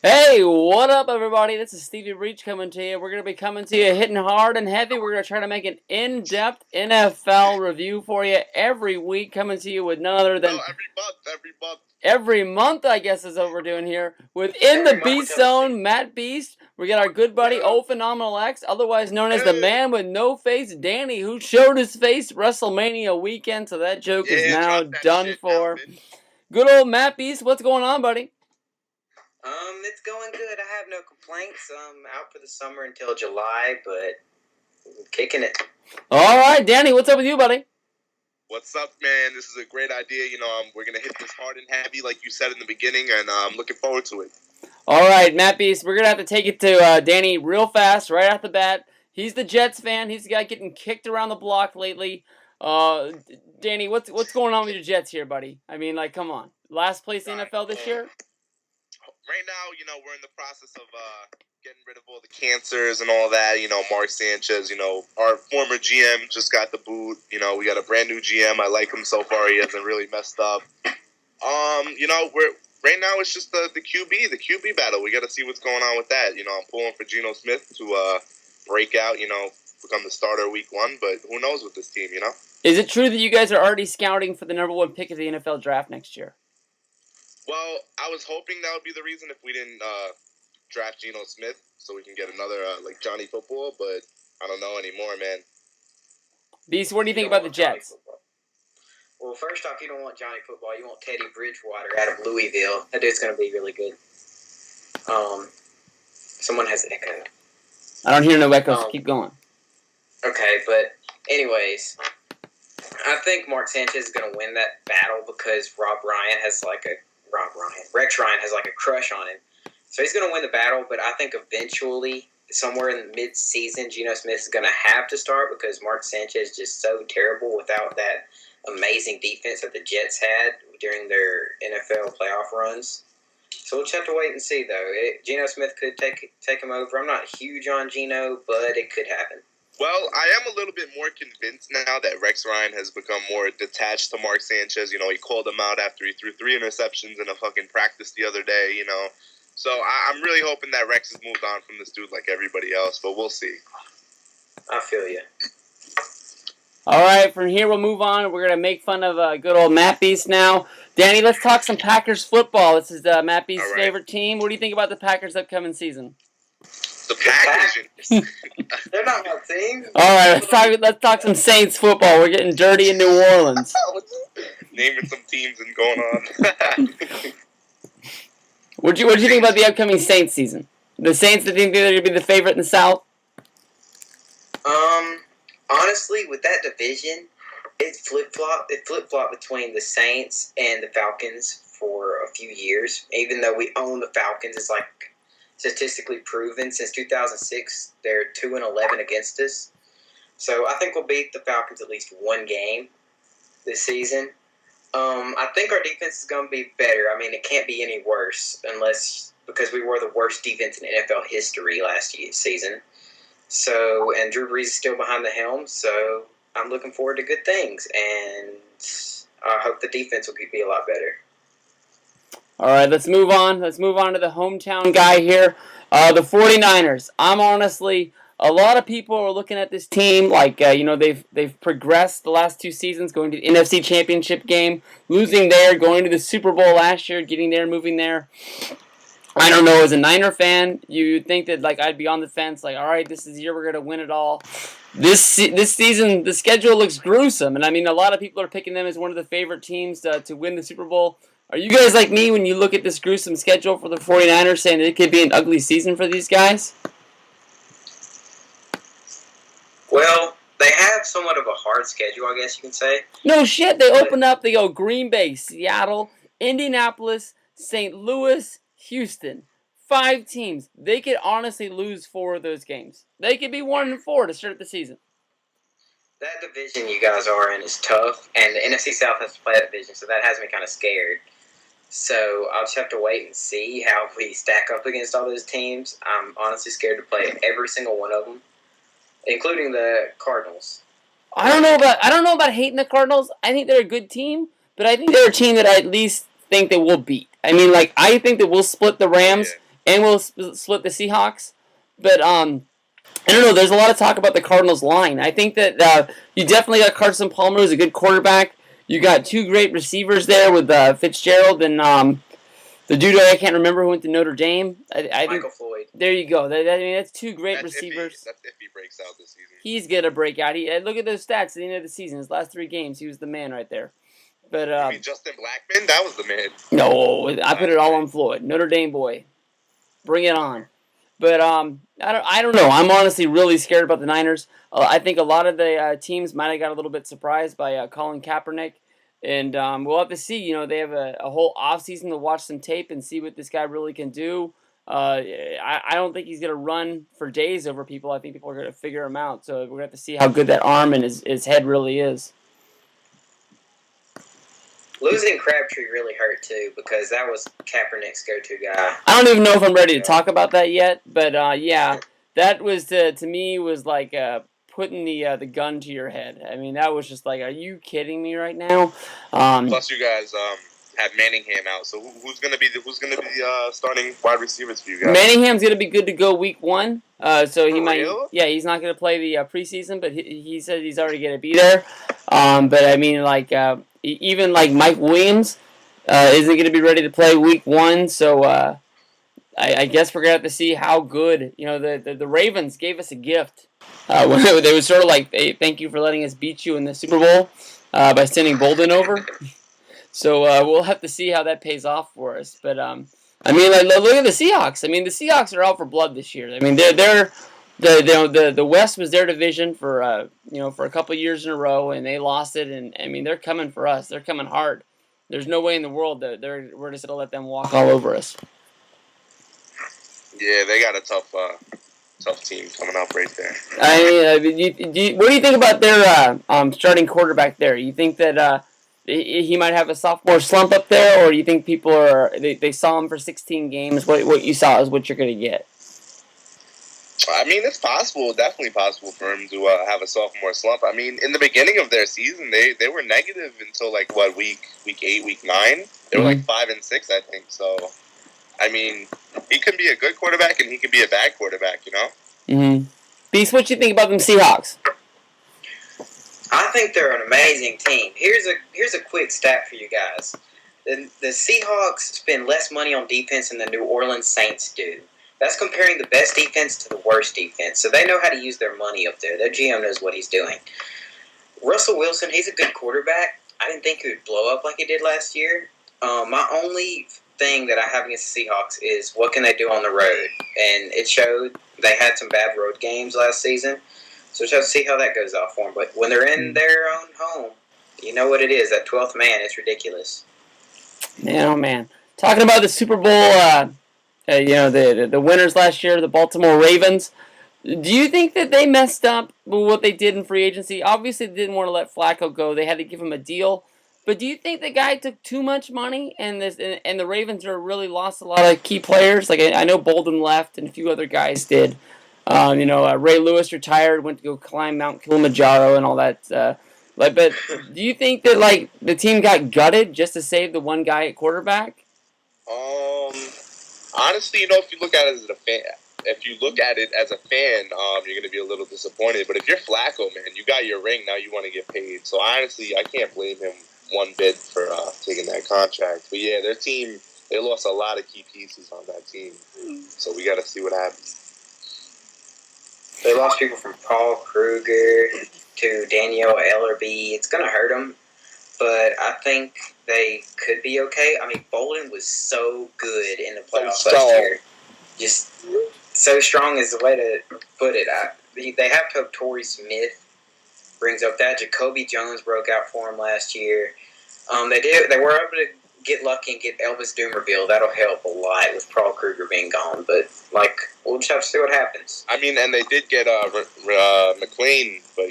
Hey, what up, everybody? This is Stevie Breach coming to you. We're going to be coming to you hitting hard and heavy. We're going to try to make an in-depth NFL review for you every week, coming to you with none other No, than every month. every month, I guess, is what we're doing here. Within the Beast Zone, Matt Beast. We got our good buddy, O Phenomenal X, otherwise known as the man with no face, Danny, who showed his face WrestleMania weekend, so that joke is now drop that done shit for. now, bitch. Good old Matt Beast, what's going on, buddy? It's going good. I have no complaints. Out for the summer until July, but I'm kicking it. All right, Danny, what's up with you, buddy? What's up, man? This is a great idea. We're gonna hit this hard and heavy, like you said in the beginning, and I'm looking forward to it. All right, Matt Beast, we're gonna have to take it to Danny real fast, right off the bat. He's the Jets fan. He's the guy getting kicked around the block lately. Danny, what's going on with your Jets here, buddy? I mean, like, come on, last place in the NFL this year. Right now, we're in the process of getting rid of all the cancers and all that. Mark Sanchez, our former GM just got the boot. We got a brand new GM. I like him so far. He hasn't really messed up. We're right now it's just the QB battle. We got to see what's going on with that. I'm pulling for Geno Smith to break out. Become the starter week 1. But who knows with this team? Is it true that you guys are already scouting for the #1 pick of the NFL draft next year? Well, I was hoping that would be the reason if we didn't draft Geno Smith, so we can get another like Johnny Football. But I don't know anymore, man. Beast, what do you think about the Jets? Well, first off, you don't want Johnny Football. You want Teddy Bridgewater out of Louisville. That dude's going to be really good. Someone has an echo. I don't hear no echoes. Keep going. Okay, but anyways, I think Mark Sanchez is going to win that battle because Rex Ryan has like a crush on him. So he's going to win the battle, but I think eventually, somewhere in the mid-season, Geno Smith is going to have to start because Mark Sanchez is just so terrible without that amazing defense that the Jets had during their NFL playoff runs. So we'll just have to wait and see, though. Geno Smith could take him over. I'm not huge on Geno, but it could happen. Well, I am a little bit more convinced now that Rex Ryan has become more detached to Mark Sanchez. He called him out after he threw 3 interceptions in a fucking practice the other day, So I'm really hoping that Rex has moved on from this dude like everybody else, but we'll see. I feel you. All right, from here we'll move on. We're going to make fun of good old Matt Beast now. Danny, let's talk some Packers football. This is Matt Beast's favorite team. What do you think about the Packers' upcoming season? The Packers? They're not my team. All right, let's talk some Saints football. We're getting dirty in New Orleans. Naming some teams and going on. What'd you think about the upcoming Saints season? The Saints, that think they're going to be the favorite in the South? Honestly, with that division, it flip-flopped between the Saints and the Falcons for a few years. Even though we own the Falcons, it's like statistically proven since 2006 they're 2-11 against us. So I think we'll beat the Falcons at least one game this season. I think our defense is going to be better. I mean, it can't be any worse because we were the worst defense in NFL history last season. So, and Drew Brees is still behind the helm, so I'm looking forward to good things, and I hope the defense will be a lot better. All right, let's move on. Let's move on to the hometown guy here, the 49ers. I'm honestly, a lot of people are looking at this team like, they've progressed the last 2 seasons, going to the NFC Championship game, losing there, going to the Super Bowl last year, getting there, moving there. I don't know, as a Niner fan, you'd think that like I'd be on the fence, like, all right, this is the year we're going to win it all. This season, the schedule looks gruesome, and I mean, a lot of people are picking them as one of the favorite teams to win the Super Bowl. Are you guys like me when you look at this gruesome schedule for the 49ers, saying that it could be an ugly season for these guys? Well, they have somewhat of a hard schedule, I guess you can say. No shit, they open up, they go Green Bay, Seattle, Indianapolis, St. Louis, Houston. 5 teams. They could honestly lose 4 of those games. They could be 1-4 to start the season. That division you guys are in is tough, and the NFC South has to play that division, so that has me kind of scared. So I'll just have to wait and see how we stack up against all those teams. I'm honestly scared to play every single one of them, including the Cardinals. I don't know about hating the Cardinals. I think they're a good team, but I think they're a team that I at least think that we'll beat. I mean, like, I think that we'll split the Rams and we'll split the Seahawks. But I don't know. There's a lot of talk about the Cardinals' line. I think that you definitely got Carson Palmer, who's a good quarterback. You got two great receivers there with Fitzgerald and the dude I can't remember who went to Notre Dame. I Michael think, Floyd. There you go. I mean, that's two great That's receivers. That's if he breaks out this season. He's gonna break out. Look at those stats at the end of the season. His last 3 games, he was the man right there. But You mean Justin Blackman? That was the man. no, I put it all on Floyd, Notre Dame boy. Bring it on. But I don't know. I'm honestly really scared about the Niners. I think a lot of the teams might have got a little bit surprised by Colin Kaepernick, and we'll have to see. You know, they have a whole offseason to watch some tape and see what this guy really can do. I don't think he's going to run for days over people. I think people are going to figure him out. So we're going to have to see how good that arm and his head really is. Losing Crabtree really hurt too because that was Kaepernick's go-to guy. I don't even know if I'm ready to talk about that yet, but yeah, that was to me was like putting the gun to your head. I mean, that was just like, are you kidding me right now? Plus, you guys have Manningham out, so who's gonna be the starting wide receivers for you guys? Manningham's gonna be good to go week 1. So he might. Real? Yeah, he's not gonna play the preseason, but he said he's already gonna be there. But I mean, like even like Mike Williams isn't gonna be ready to play week 1. So I guess we're gonna have to see how good. You know, the Ravens gave us a gift. When they was sort of like, hey, thank you for letting us beat you in the Super Bowl by sending Bolden over. So we'll have to see how that pays off for us. But I mean, like, look at the Seahawks. I mean, the Seahawks are out for blood this year. I mean, the West was their division for for a couple years in a row, and they lost it. And I mean, they're coming for us. They're coming hard. There's no way in the world that we're just gonna let them walk all over us. Yeah, they got a tough team coming up right there. What do you think about their starting quarterback there? You think that he might have a sophomore slump up there, or do you think people they saw him for 16 games? What you saw is what you're going to get. I mean, it's possible, definitely possible for him to have a sophomore slump. I mean, in the beginning of their season, they were negative until like week 8, week 9. They were like 5-6, I think. So, I mean, he can be a good quarterback and he can be a bad quarterback, you know. Mm-hmm. Beast, what you think about them Seahawks? I think they're an amazing team. Here's a quick stat for you guys. The Seahawks spend less money on defense than the New Orleans Saints do. That's comparing the best defense to the worst defense. So they know how to use their money up there. Their GM knows what he's doing. Russell Wilson, he's a good quarterback. I didn't think he would blow up like he did last year. My only thing that I have against the Seahawks is what can they do on the road. And it showed they had some bad road games last season. So we'll have to see how that goes off for them. But when they're in their own home, you know what it is. That 12th man, it's ridiculous. Man, oh man. Talking about the Super Bowl, the winners last year, the Baltimore Ravens. Do you think that they messed up with what they did in free agency? Obviously, they didn't want to let Flacco go. They had to give him a deal. But do you think the guy took too much money and the Ravens really lost a lot of key players? Like I know Bolden left and a few other guys did. Ray Lewis retired, went to go climb Mount Kilimanjaro and all that. But do you think that the team got gutted just to save the one guy at quarterback? Honestly, if you look at it as a fan, you're going to be a little disappointed. But if you're Flacco, man, you got your ring, now you want to get paid. So honestly, I can't blame him one bit for taking that contract. But yeah, their team, they lost a lot of key pieces on that team. So we got to see what happens. They lost people from Paul Kruger to Daniel Ellerbe. It's going to hurt them, but I think they could be okay. I mean, Bolden was so good in the playoffs last year. Just so strong is the way to put it. They have to have Torrey Smith brings up that. Jacoby Jones broke out for him last year. They were able to get lucky and get Elvis Dumerville. That'll help a lot with Paul Kruger being gone. But we'll just have to see what happens. I mean, and they did get McLean, but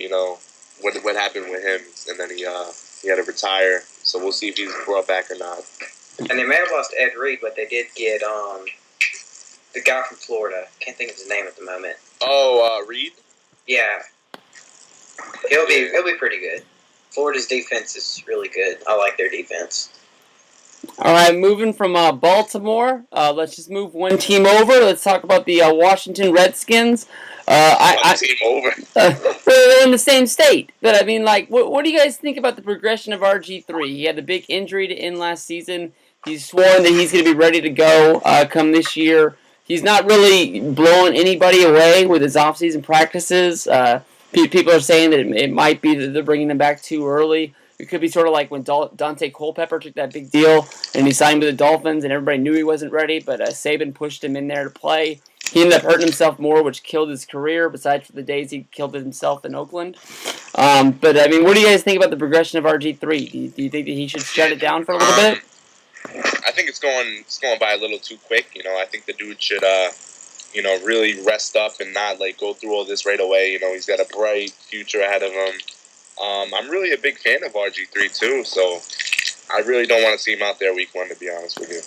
what happened with him, and then he had to retire. So we'll see if he's brought back or not. And they may have lost Ed Reed, but they did get the guy from Florida. Can't think of his name at the moment. Oh, Reed? Yeah. He'll be pretty good. Florida's defense is really good. I like their defense. All right, moving from Baltimore, let's just move one team over. Let's talk about the Washington Redskins. One team over. They're in the same state, but I mean, like, what do you guys think about the progression of RG3? He had the big injury to end last season. He's sworn that he's going to be ready to go come this year. He's not really blowing anybody away with his offseason practices. People are saying that it might be that they're bringing him back too early. It could be sort of like when Dante Culpepper took that big deal and he signed with the Dolphins and everybody knew he wasn't ready, but Saban pushed him in there to play. He ended up hurting himself more, which killed his career, besides for the days he killed himself in Oakland. But, I mean, what do you guys think about the progression of RG3? Do you think that he should shut it down for a little bit? I think it's going by a little too quick. I think the dude should, really rest up and not, go through all this right away. He's got a bright future ahead of him. I'm really a big fan of RG3 too, so I really don't want to see him out there week 1, to be honest with you.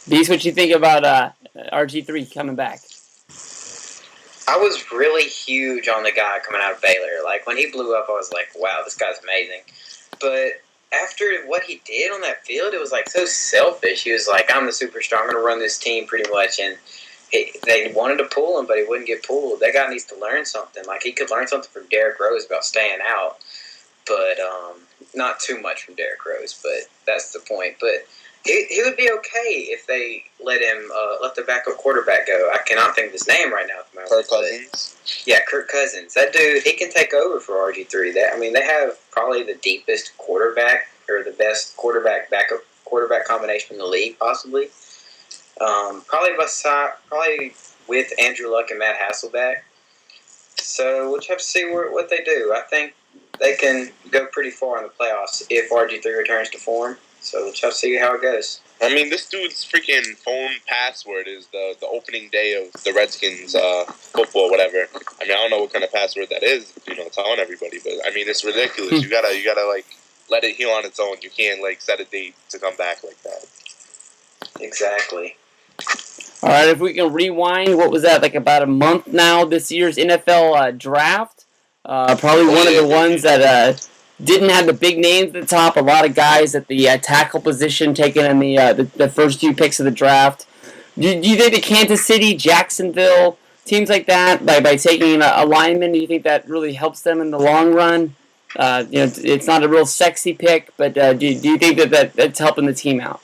Beast, what you think about RG3 coming back? I was really huge on the guy coming out of Baylor. Like, when he blew up, I was like, wow, this guy's amazing. But after what he did on that field, it was, so selfish. He was like, I'm the superstar. I'm going to run this team pretty much. And they wanted to pull him, but he wouldn't get pulled. That guy needs to learn something. He could learn something from Derrick Rose about staying out. But not too much from Derrick Rose, but that's the point. But he would be okay if they let the backup quarterback go. I cannot think of his name right now. Kirk Cousins? Yeah, Kirk Cousins. That dude, he can take over for RG3. They have probably the deepest quarterback, or the best backup quarterback combination in the league, possibly. Probably with Andrew Luck and Matt Hasselbeck. So we'll have to see what they do. I think they can go pretty far in the playoffs if RG3 returns to form. So we'll have to see how it goes. This dude's freaking phone password is the opening day of the Redskins football, whatever. I don't know what kind of password that is, telling everybody, but it's ridiculous. You gotta let it heal on its own. You can't set a date to come back like that. Exactly. All right, if we can rewind, what was that, about a month now, this year's NFL draft? Probably one of the ones that didn't have the big names at the top. A lot of guys at the tackle position taken in the first few picks of the draft. Do you think the Kansas City, Jacksonville, teams like that, by taking a lineman, do you think that really helps them in the long run? It's not a real sexy pick, but do you think that's helping the team out?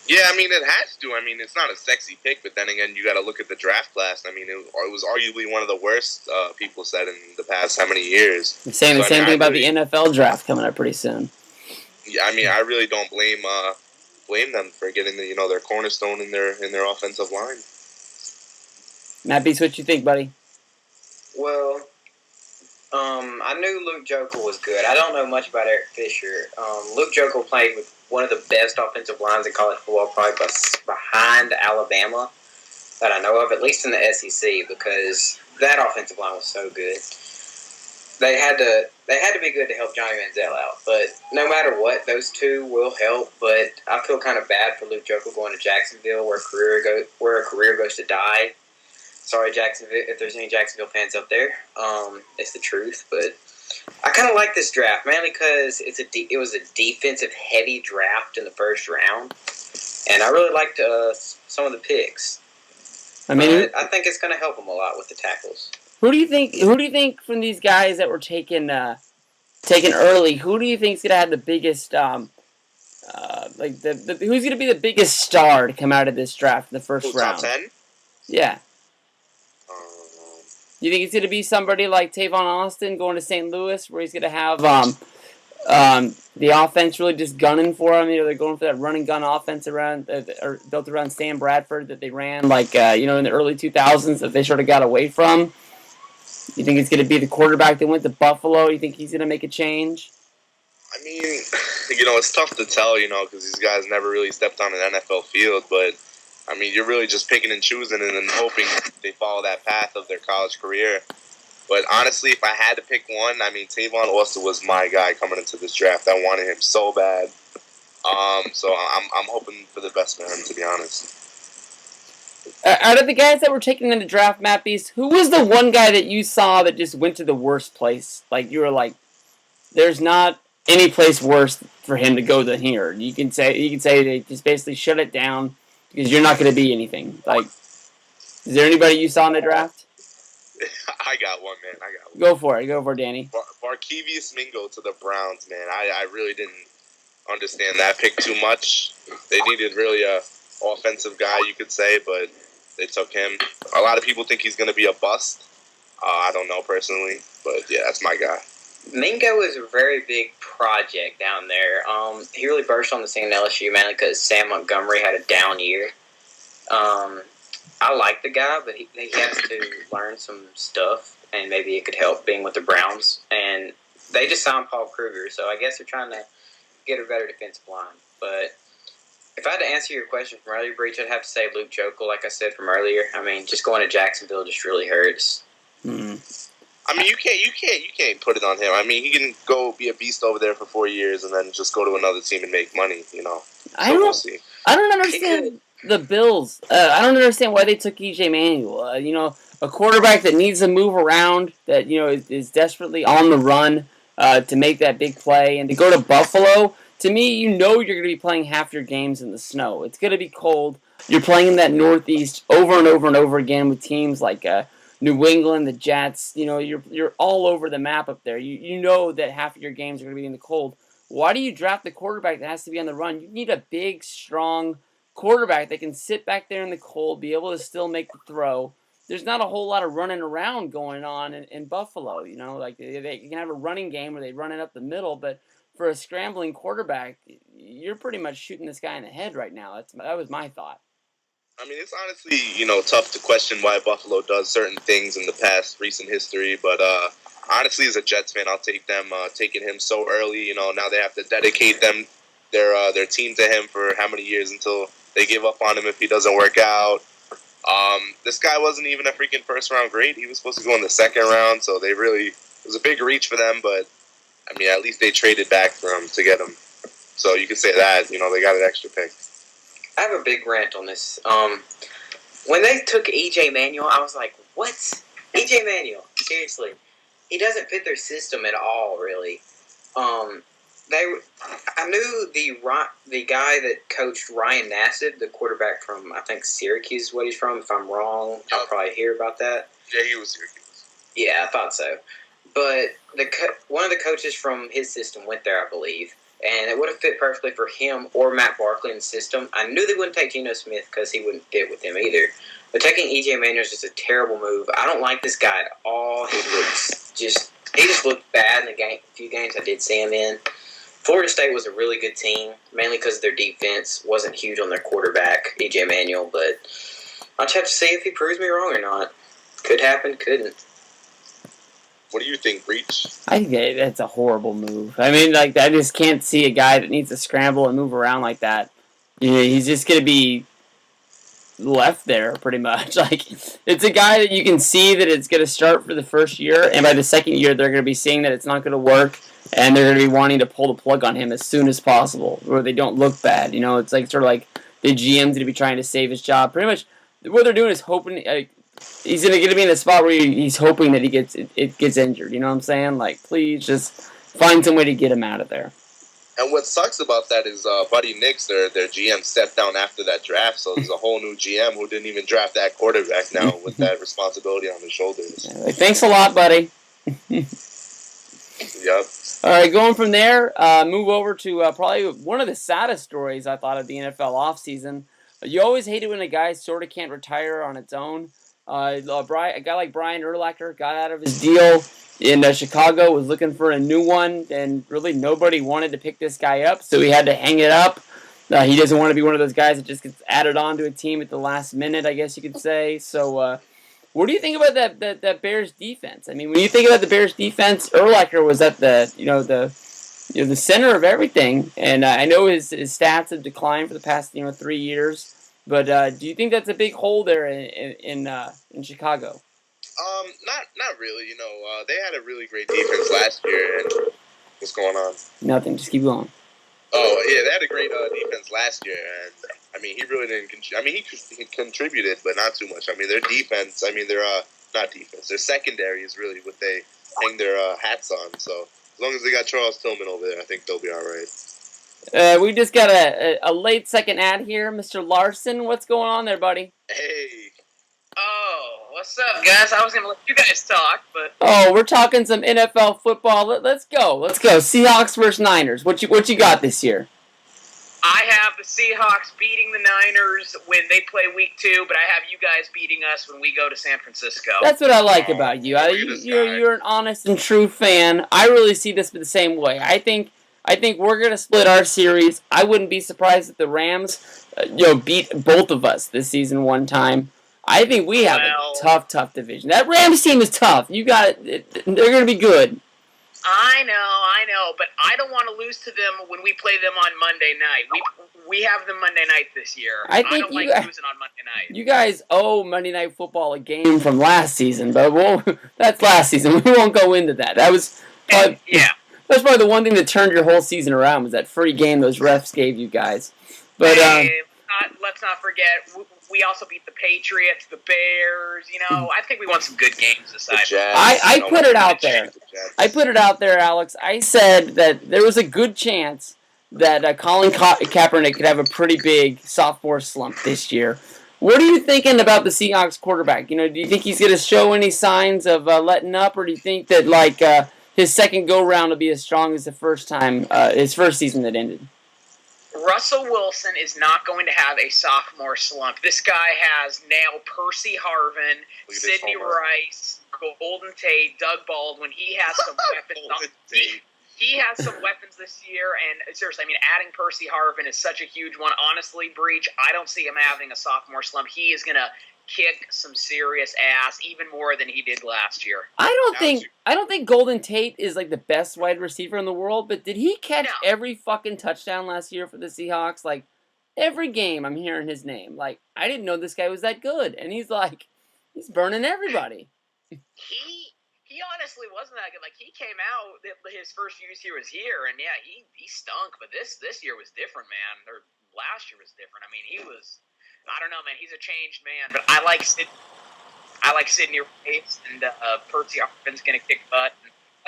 Yeah, it has to. It's not a sexy pick, but then again, you got to look at the draft class. It was arguably one of the worst, people said, in the past how many years. Saying the same thing about the NFL draft coming up pretty soon. Yeah, I really don't blame them for getting their cornerstone in their offensive line. Matt Beast, what you think, buddy? Well, I knew Luke Jokel was good. I don't know much about Eric Fisher. Luke Jokel played with one of the best offensive lines in college football, probably behind Alabama, that I know of, at least in the SEC, because that offensive line was so good. They had to be good to help Johnny Manziel out. But no matter what, those two will help. But I feel kind of bad for Luke Jokel going to Jacksonville, where a career goes to die. Sorry, Jacksonville, if there's any Jacksonville fans up there. It's the truth, but I kind of like this draft, mainly because it was a defensive-heavy draft in the first round, and I really liked some of the picks. I think it's going to help them a lot with the tackles. Who do you think from these guys that were taken early? Who do you think is going to have the biggest who's going to be the biggest star to come out of this draft in the first round? Top 10? Yeah. You think it's going to be somebody like Tavon Austin going to St. Louis, where he's going to have the offense really just gunning for him? They're going for that run and gun offense built around Sam Bradford that they ran in the early 2000s that they sort of got away from. You think it's going to be the quarterback that went to Buffalo? You think he's going to make a change? It's tough to tell, because these guys never really stepped on an NFL field, but you're really just picking and choosing and then hoping they follow that path of their college career. But honestly, if I had to pick one, Tavon Austin was my guy coming into this draft. I wanted him so bad. So I'm hoping for the best for him, to be honest. Out of the guys that were taken in the draft, Matt Beast, who was the one guy that you saw that just went to the worst place? You were like, there's not any place worse for him to go than here. You can say they just basically shut it down because you're not going to be anything. Like, is there anybody you saw in the draft? I got one, man. I got one. Go for it, Danny. Barkevious Mingo to the Browns, man. I really didn't understand that pick too much. They needed really a offensive guy, you could say, but they took him. A lot of people think he's going to be a bust. I don't know personally, but yeah, that's my guy. Mingo is a very big project down there. He really burst on the scene in LSU, mainly because Sam Montgomery had a down year. I like the guy, but he has to learn some stuff, and maybe it could help being with the Browns. And they just signed Paul Kruger, so I guess they're trying to get a better defensive line. But if I had to answer your question from earlier, Breach, I'd have to say Luke Jokel, like I said from earlier. I mean, just going to Jacksonville just really hurts. I mean, you can't put it on him. I mean, he can go be a beast over there for 4 years and then just go to another team and make money. You know, we'll see. I don't understand the Bills. I don't understand why they took EJ Manuel. You know, a quarterback that needs to move around, that is desperately on the run to make that big play, and to go to Buffalo. To me, you're going to be playing half your games in the snow. It's going to be cold. You're playing in that Northeast over and over and over again with teams like New England, the Jets. You know, you're all over the map up there. You know that half of your games are going to be in the cold. Why do you draft the quarterback that has to be on the run? You need a big, strong quarterback that can sit back there in the cold, be able to still make the throw. There's not a whole lot of running around going on in Buffalo. You know, like they can have a running game where they run it up the middle, but for a scrambling quarterback, you're pretty much shooting this guy in the head right now. That was my thought. I mean, it's honestly, tough to question why Buffalo does certain things in the past recent history, but honestly, as a Jets fan, I'll take them taking him so early. Now they have to dedicate their team to him for how many years until they give up on him if he doesn't work out. This guy wasn't even a freaking first-round grade. He was supposed to go in the second round, so it was a big reach for them, but I mean, at least they traded back for him to get him. So you can say that, they got an extra pick. I have a big rant on this. When they took EJ Manuel, I was like, what? EJ Manuel, seriously. He doesn't fit their system at all, really. I knew the guy that coached Ryan Nassib, the quarterback from, I think, Syracuse is what he's from. If I'm wrong, I'll probably hear about that. Yeah, he was Syracuse. Yeah, I thought so. But one of the coaches from his system went there, I believe, and it would have fit perfectly for him or Matt Barkley in the system. I knew they wouldn't take Geno Smith because he wouldn't fit with him either. But taking EJ Manuel is just a terrible move. I don't like this guy at all. He just looked bad in the few games I did see him in. Florida State was a really good team, mainly because their defense wasn't huge on their quarterback, EJ Manuel. But I'll just have to see if he proves me wrong or not. Could happen, couldn't. What do you think, Breach? I think that's a horrible move. I mean, like, I just can't see a guy that needs to scramble and move around like that. He's just going to be left there, pretty much. Like, it's a guy that you can see that it's going to start for the first year, and by the second year, they're going to be seeing that it's not going to work, and they're going to be wanting to pull the plug on him as soon as possible, where they don't look bad. It's like sort of like the GM's going to be trying to save his job. Pretty much what they're doing is hoping... he's going to be in a spot where he's hoping that he gets injured. You know what I'm saying? Like, please just find some way to get him out of there. And what sucks about that is Buddy Nix, their GM, stepped down after that draft. So there's a whole new GM who didn't even draft that quarterback now with that responsibility on his shoulders. Yeah, thanks a lot, buddy. Yep. All right, going from there, move over to probably one of the saddest stories I thought of the NFL offseason. You always hate it when a guy sort of can't retire on its own. A guy like Brian Urlacher got out of his deal in Chicago, was looking for a new one, and really nobody wanted to pick this guy up, so he had to hang it up. He doesn't want to be one of those guys that just gets added on to a team at the last minute, I guess you could say. So what do you think about that Bears defense? I mean, when you think about the Bears defense, Urlacher was at the center of everything, and I know his stats have declined for the past 3 years. But do you think that's a big hole there in Chicago? Not really. They had a really great defense last year. And what's going on? Nothing. Just keep going. Oh yeah, they had a great defense last year, and I mean he really didn't. He contributed, but not too much. I mean their defense. I mean they're not defense. Their secondary is really what they hang their hats on. So as long as they got Charles Tillman over there, I think they'll be all right. We just got a late second ad here. Mr. Larson, what's going on there, buddy? Hey. Oh, what's up, guys? I was going to let you guys talk, but... Oh, we're talking some NFL football. Let's go. Seahawks versus Niners. What you got this year? I have the Seahawks beating the Niners when they play week 2, but I have you guys beating us when we go to San Francisco. That's what I like about you. You're an honest and true fan. I really see this the same way. I think we're gonna split our series. I wouldn't be surprised if the Rams, beat both of us this season one time. I think we have a tough division. That Rams team is tough. You got it. They're gonna be good. I know, but I don't want to lose to them when we play them on Monday night. We have them Monday night this year. I don't like losing on Monday night. You guys owe Monday Night Football a game from last season, but that's last season. We won't go into that. That was probably, that's probably the one thing that turned your whole season around was that free game those refs gave you guys. But let's not forget, we also beat the Patriots, the Bears. I think we won some good games this time. I put it out there. I put it out there, Alex. I said that there was a good chance that Colin Kaepernick could have a pretty big sophomore slump this year. What are you thinking about the Seahawks quarterback? Do you think he's going to show any signs of letting up, or do you think that his second go round will be as strong as the first time, his first season that ended? Russell Wilson is not going to have a sophomore slump. This guy has now Percy Harvin, Sidney Rice, Golden Tate, Doug Baldwin. He has some weapons. He has some weapons this year, and seriously, adding Percy Harvin is such a huge one. Honestly, Breach, I don't see him having a sophomore slump. He is going to kick some serious ass, even more than he did last year. I don't think Golden Tate is like the best wide receiver in the world, but did he catch every fucking touchdown last year for the Seahawks? Like every game I'm hearing his name. Like I didn't know this guy was that good, and he's burning everybody. He honestly wasn't that good. Like he came out his first year was here, and he stunk. But this year was different, man. Or last year was different. He was. I don't know, man. He's a changed man. But I like Sidney Rice, and Percy Harvin's going to kick butt.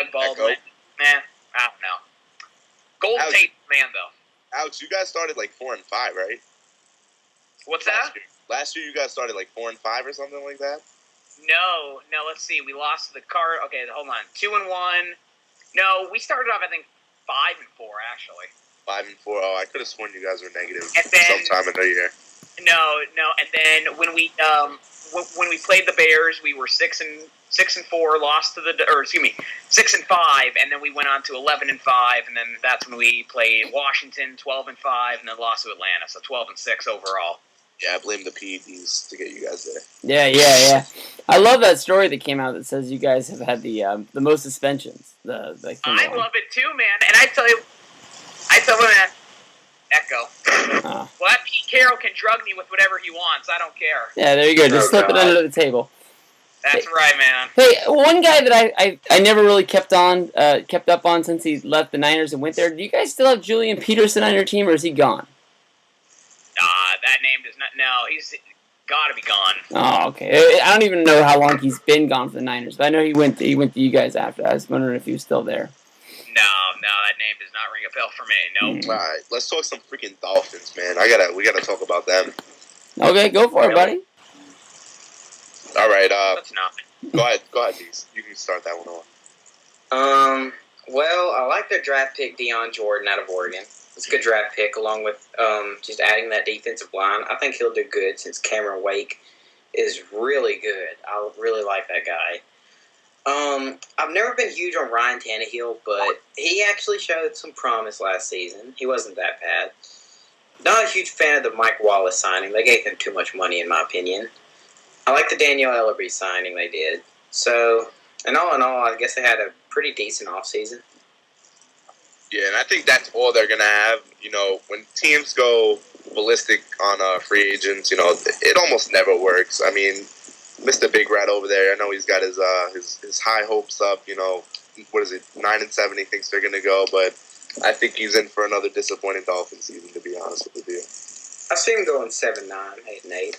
And Baldwin. Man, I don't know. Golden Tate, man, though. Alex, you guys started 4-5, right? What's that? Last year you guys started 4-5 or something like that? No. Let's see. We lost to the Card. Okay, hold on. 2-1. No, we started off, I think, 5-4, actually. 5-4. Oh, I could have sworn you guys were negative sometime in the year. No, and then when we played the Bears, we were 6-4, lost to 6-5, and then we went on to 11-5, and then that's when we played Washington 12-5, and then lost to Atlanta, so 12-6 overall. Yeah, I blame the PEDs to get you guys there. Yeah. I love that story that came out that says you guys have had the most suspensions. I love it too, man, and I tell you, man. Echo. Well, that Pete Carroll can drug me with whatever he wants. I don't care. Yeah, there you go. Just slip it under the table. That's right, man. Hey, one guy that I never really kept up on since he left the Niners and went there. Do you guys still have Julian Peterson on your team, or is he gone? That name does not. No, he's got to be gone. Oh, okay. I don't even know how long he's been gone for the Niners, but I know he went to you guys after. I was wondering if he was still there. No, that name does not ring a bell for me. Nope. All right, let's talk some freaking Dolphins, man. We gotta talk about them. Okay, go for it, buddy. All right, Let's not. Go ahead, Deez. You can start that one off. Well, I like their draft pick, Deion Jordan out of Oregon. It's a good draft pick, along with just adding that defensive line. I think he'll do good since Cameron Wake is really good. I really like that guy. I've never been huge on Ryan Tannehill, but he actually showed some promise last season. He wasn't that bad. Not a huge fan of the Mike Wallace signing. They gave him too much money, in my opinion. I like the Daniel Ellerbe signing they did. So, and all in all, I guess they had a pretty decent offseason. Yeah, and I think that's all they're going to have. When teams go ballistic on free agents, it almost never works. Mr. Big Rat over there, I know he's got his high hopes up. What is it, 9-7? He thinks they're gonna go, but I think he's in for another disappointing Dolphins season. To be honest with you, I see him going 7-9, 8-8,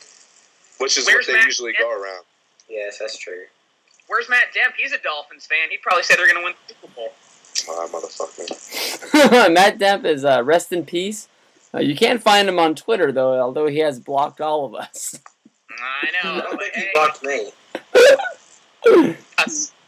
which is what they usually go around. Yes, that's true. Where's Matt Demp? He's a Dolphins fan. He'd probably say they're gonna win the Super Bowl. Motherfucker. Matt Demp is rest in peace. You can't find him on Twitter, though, although he has blocked all of us. I know. I don't think he blocked me.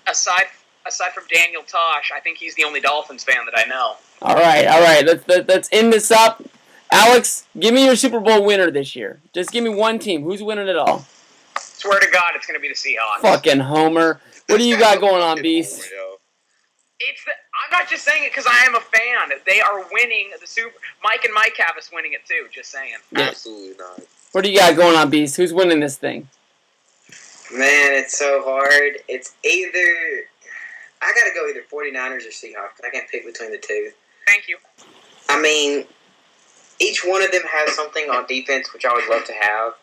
Aside from Daniel Tosh, I think he's the only Dolphins fan that I know. All right. Let's end this up. Alex, give me your Super Bowl winner this year. Just give me one team. Who's winning it all? Swear to God, it's going to be the Seahawks. Fucking Homer. What do you got going on, Beast? I'm not just saying it because I am a fan. They are winning the Super. Mike and Mike have us winning it too. Just saying. Yeah. Absolutely not. What do you got going on, Beast? Who's winning this thing? Man, it's so hard. It's either... I got to go either 49ers or Seahawks. I can't pick between the two. Thank you. I mean, each one of them has something on defense, which I would love to have.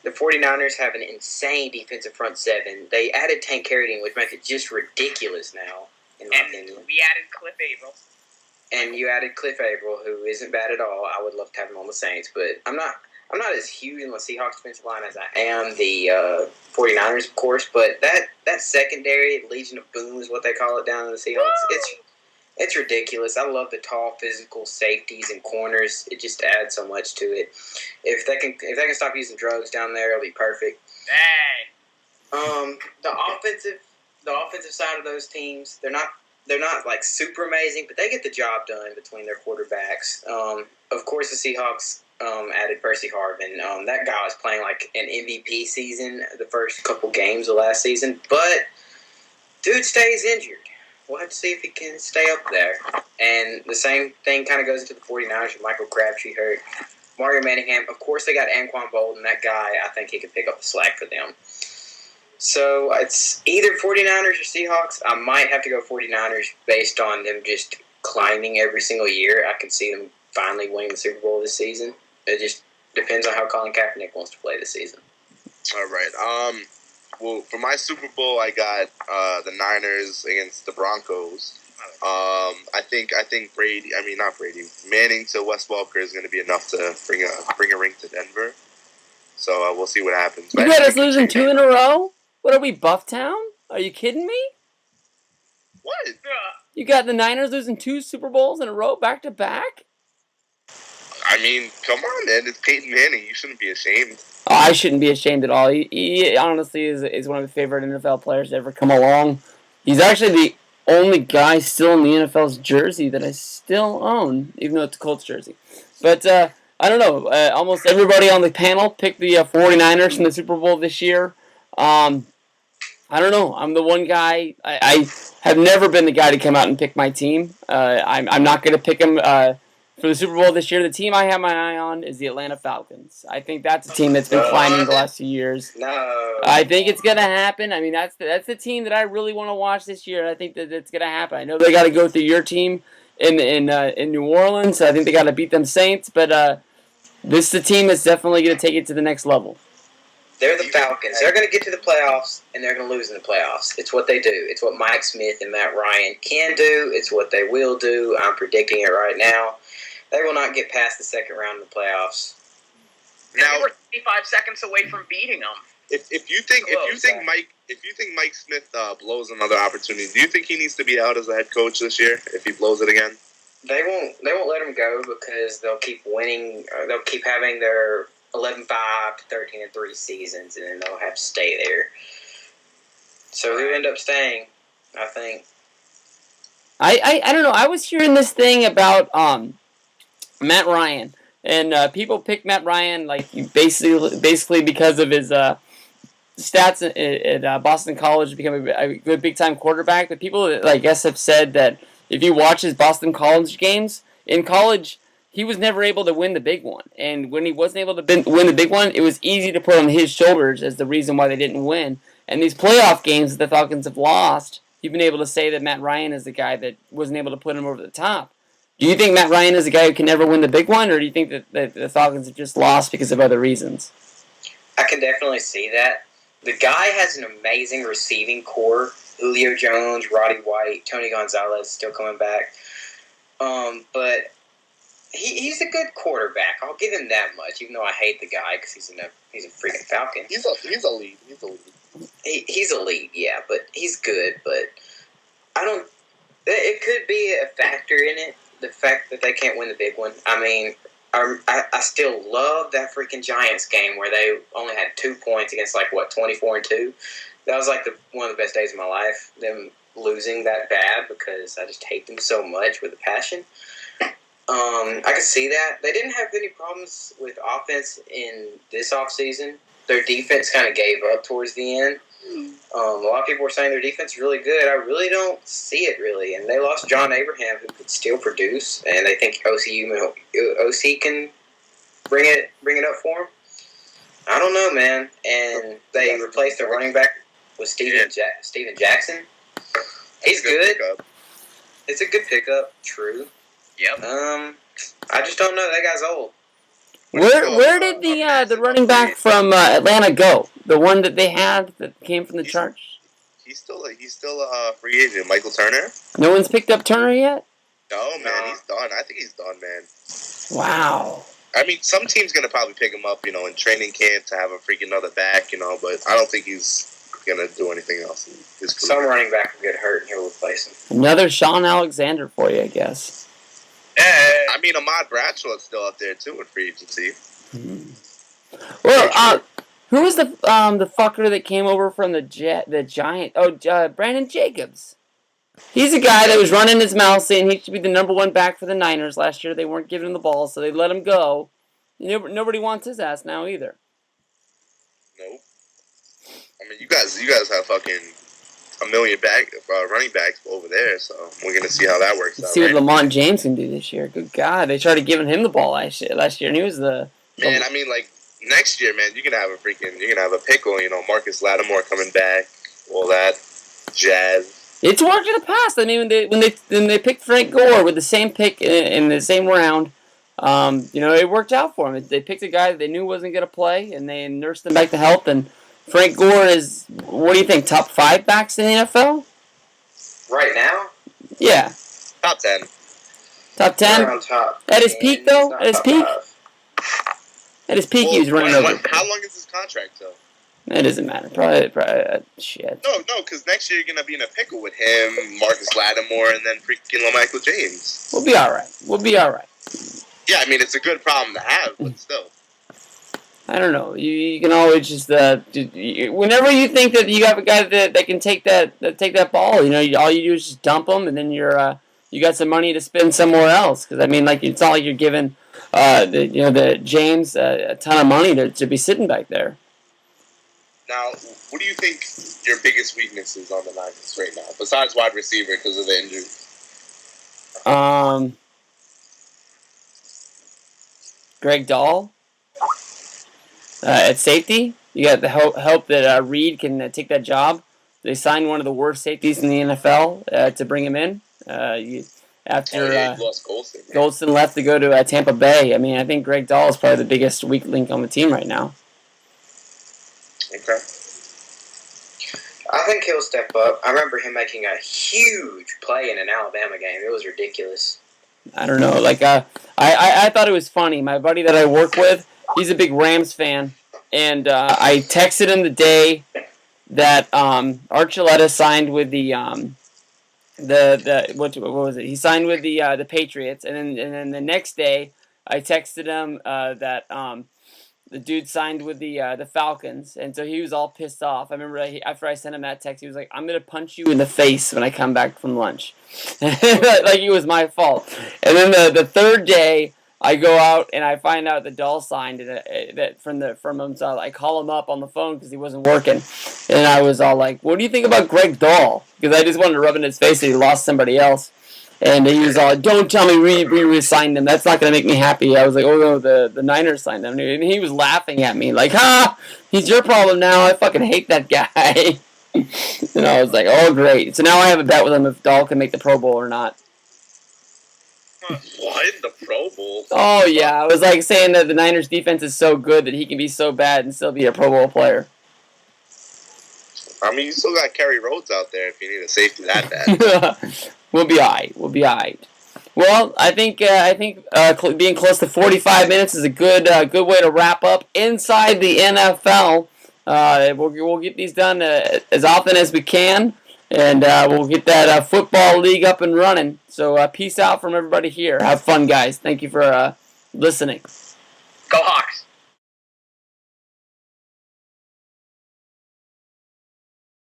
The 49ers have an insane defensive front seven. They added Tank Carradine, which makes it just ridiculous now, in my opinion. We added Cliff Averill. And you added Cliff Averill, who isn't bad at all. I would love to have him on the Saints, but I'm not as huge in the Seahawks defensive line as I am the 49ers, of course. But that secondary, Legion of Boom is what they call it down in the Seahawks. It's ridiculous. I love the tall, physical safeties and corners. It just adds so much to it. If they can stop using drugs down there, it'll be perfect. Hey. The offensive side of those teams, they're not like super amazing, but they get the job done between their quarterbacks. Of course, the Seahawks added Percy Harvin. That guy was playing like an MVP season the first couple games of last season, but dude stays injured. We'll have to see if he can stay up there. And the same thing kind of goes into the 49ers with Michael Crabtree hurt. Mario Manningham, of course, they got Anquan Bolden. That guy, I think he could pick up the slack for them. So it's either 49ers or Seahawks. I might have to go 49ers based on them just climbing every single year. I can see them finally winning the Super Bowl this season. It just depends on how Colin Kaepernick wants to play this season. All right. Well, for my Super Bowl, I got the Niners against the Broncos. I think Brady. I mean, not Brady. Manning to Wes Welker is going to be enough to bring a ring to Denver. So we'll see what happens. You got us losing 2 in a row? What are we, Bufftown? Are you kidding me? What? You got the Niners losing 2 Super Bowls in a row, back to back? I mean, come on, man. It's Peyton Manning. You shouldn't be ashamed. Oh, I shouldn't be ashamed at all. He honestly is one of the favorite NFL players to ever come along. He's actually the only guy still in the NFL's jersey that I still own, even though it's a Colts jersey. But I don't know. Almost everybody on the panel picked the 49ers in the Super Bowl this year. I don't know. I'm the one guy. I have never been the guy to come out and pick my team. I'm not going to pick him for the Super Bowl this year. The team I have my eye on is the Atlanta Falcons. I think that's a team that's been climbing the last few years. No. I think it's going to happen. I mean, that's the team that I really want to watch this year. I think that it's going to happen. I know they got to go through your team in New Orleans. I think they got to beat them Saints, but this is the team that's definitely going to take it to the next level. They're the Falcons. They're going to get to the playoffs, and they're going to lose in the playoffs. It's what they do. It's what Mike Smith and Matt Ryan can do. It's what they will do. I'm predicting it right now. They will not get past the second round of the playoffs. Now we're 35 seconds away from beating them. If you think Mike Smith blows another opportunity, do you think he needs to be out as a head coach this year if he blows it again? They won't let him go because they'll keep winning. They'll keep having their 11-5 to 13-3 seasons, and then they'll have to stay there. So he'll end up staying, I think. I don't know. I was hearing this thing about Matt Ryan, and people pick Matt Ryan like basically because of his stats at Boston College to become a good big time quarterback. But people, I guess, have said that if you watch his Boston College games in college, he was never able to win the big one. And when he wasn't able to win the big one, it was easy to put on his shoulders as the reason why they didn't win. And these playoff games that the Falcons have lost, you've been able to say that Matt Ryan is the guy that wasn't able to put him over the top. Do you think Matt Ryan is a guy who can never win the big one, or do you think that the Falcons have just lost because of other reasons? I can definitely see that. The guy has an amazing receiving core. Julio Jones, Roddy White, Tony Gonzalez still coming back. But he's a good quarterback. I'll give him that much, even though I hate the guy because he's a freaking Falcon. He's elite. He's elite, yeah, but he's good. But I don't. It could be a factor in it. The fact that they can't win the big one. I mean, I still love that freaking Giants game where they only had 2 points against 24-2. That was one of the best days of my life. Them losing that bad because I just hate them so much with a passion. I could see that. They didn't have any problems with offense in this offseason. Their defense kind of gave up towards the end. A lot of people were saying their defense is really good. I really don't see it, really. And they lost John Abraham, who could still produce, and they think OC can bring it up for him. I don't know, man. And they replaced the running back with Steven Jackson. He's good. It's a good pickup. True. Yep. I just don't know. That guy's old. Where did the running back from Atlanta go? The one that they had that came from the Chargers? He's still a free agent. Michael Turner. No one's picked up Turner yet? No, man, he's done. I think he's done, man. Wow. I mean, some team's gonna probably pick him up, in training camp to have a freaking other back, but I don't think he's gonna do anything else in his career. Some running back will get hurt and he'll replace him. Another Sean Alexander for you, I guess. I mean, Ahmad Bradshaw's still out there too in free agency. Well, who was the fucker that came over from the Giant? Oh, Brandon Jacobs. He's a guy that was running his mouth saying he should be the number one back for the Niners last year. They weren't giving him the ball, so they let him go. Nobody wants his ass now either. Nope. I mean, you guys have fucking a million running backs over there, so we're gonna see how that works out. See what Lamont James can do this year. Good God, they started giving him the ball last year, and he was the man. I mean, next year, man, you're gonna have a pickle. Marcus Lattimore coming back, all that jazz. It's worked in the past. I mean, when they picked Frank Gore with the same pick in the same round, it worked out for them. They picked a guy that they knew wasn't going to play, and they nursed him back to health. And Frank Gore is, what do you think, top 5 backs in the NFL? Right now? Yeah. Top 10. Top 10? Around top. At his peak, though? At his peak? At his peak, he was running over. How long is his contract, though? It doesn't matter. Probably shit. No, because next year you're going to be in a pickle with him, Marcus Lattimore, and then freaking Michael James. We'll be all right. Yeah, I mean, it's a good problem to have, but still. I don't know. You can always just whenever you think that you have a guy that can take that ball, all you do is just dump him, and then you got some money to spend somewhere else. Because I mean, it's not like you're giving the James a ton of money to be sitting back there. Now, what do you think your biggest weakness is on the Niners right now, besides wide receiver because of the injury? Greg Dahl. At safety, you got the hope that Reed can take that job. They signed one of the worst safeties in the NFL to bring him in. After lost Golston left to go to Tampa Bay. I mean, I think Greg Dahl is probably the biggest weak link on the team right now. Okay. I think he'll step up. I remember him making a huge play in an Alabama game. It was ridiculous. I don't know. I thought it was funny. My buddy that I work with, he's a big Rams fan, and I texted him the day that Archuleta signed with what was it? He signed with the Patriots, and then the next day I texted him that the dude signed with the Falcons, and so he was all pissed off. I remember after I sent him that text, he was like, "I'm gonna punch you in the face when I come back from lunch," like it was my fault. And then the third day, I go out and I find out that Dahl signed that from him. So I call him up on the phone because he wasn't working, and I was all like, "What do you think about Greg Dahl?" Because I just wanted to rub in his face that he lost somebody else. And he was all, "Don't tell me we re-signed him. That's not going to make me happy." I was like, "Oh, no, the Niners signed him." And he was laughing at me like, "Ha! He's your problem now. I fucking hate that guy." And I was like, "Oh, great." So now I have a bet with him if Dahl can make the Pro Bowl or not. What? The Pro Bowl? Oh, yeah. I was like saying that the Niners defense is so good that he can be so bad and still be a Pro Bowl player. I mean, you still got Kerry Rhodes out there if you need a safety that bad. We'll be all right. Well, I think being close to 45 minutes is a good way to wrap up inside the NFL. We'll get these done as often as we can. and we'll get that football league up and running. So peace out from everybody here. Have fun, guys. Thank you for listening. Go Hawks.